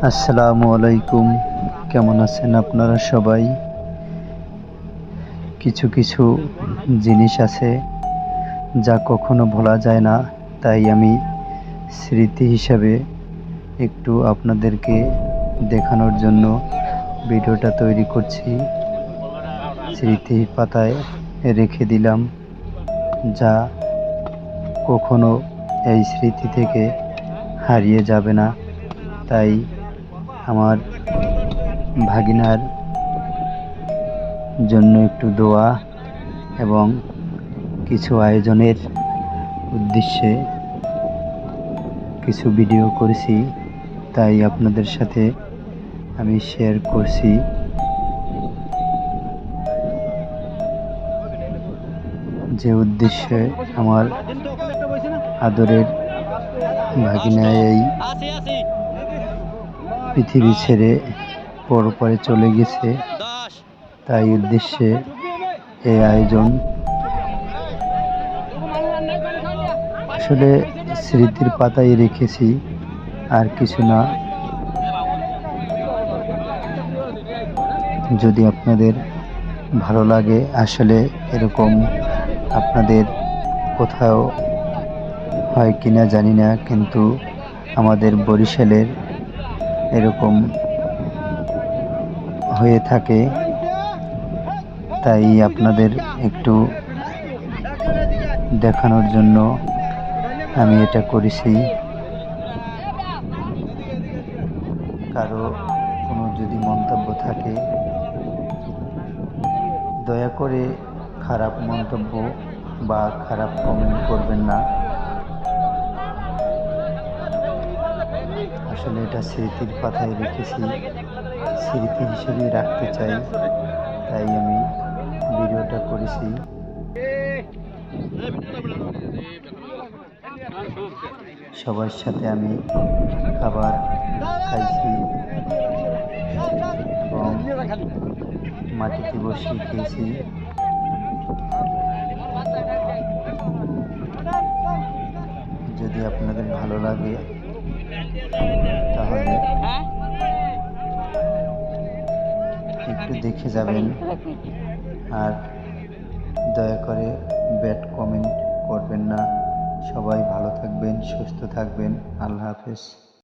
আসসালামু আলাইকুম। কেমন আছেন আপনারা সবাই? কিছু কিছু জিনিস আছে যা কখনো ভোলা যায় না, তাই আমি স্মৃতি হিসাবে একটু আপনাদেরকে দেখানোর জন্য ভিডিওটা তৈরি করছি। স্মৃতির পাতায় রেখে দিলাম, যা কখনো এই স্মৃতি থেকে হারিয়ে যাবে না। তাই আমার ভাগিনার জন্য একটু দোয়া এবং কিছু আয়োজনের উদ্দেশ্যে কিছু ভিডিও করেছি, তাই আপনাদের সাথে আমি শেয়ার করছি। যে উদ্দেশ্যে আমার আদরের ভাগিনা এই পৃথিবী ছেড়ে পরপারে চলে গেছে, তাই উদ্দেশ্যে এই আয়োজন। আসলে স্মৃতির পাতায় রেখেছি, আর কিছু না। যদি আপনাদের ভালো লাগে, আসলে এরকম আপনাদের কোথাও হয় কিনা জানি না, কিন্তু আমাদের বরিশালের এরকম হয়ে থাকে, তাই আপনাদের একটু দেখানোর জন্য আমি এটা করেছি। কারো কোনো যদি মন্তব্য থাকে, দয়া করে খারাপ মন্তব্য বা খারাপ কমেন্ট করবেন না। আসলে এটা স্মৃতির পাতায় রেখেছি, স্মৃতি হিসেবে রাখতে চাই, তাই আমি ভিডিওটা করেছি। সবার সাথে আমি খাবার খাইছি এবং মাটিতে বসে খেয়েছি। যদি আপনাদের ভালো লাগে তাহলে একটু দেখে যাবেন, আর দয়া করে ব্যাড কমেন্ট করবেন না। সবাই ভালো থাকবেন, সুস্থ থাকবেন। আল্লাহ হাফেজ।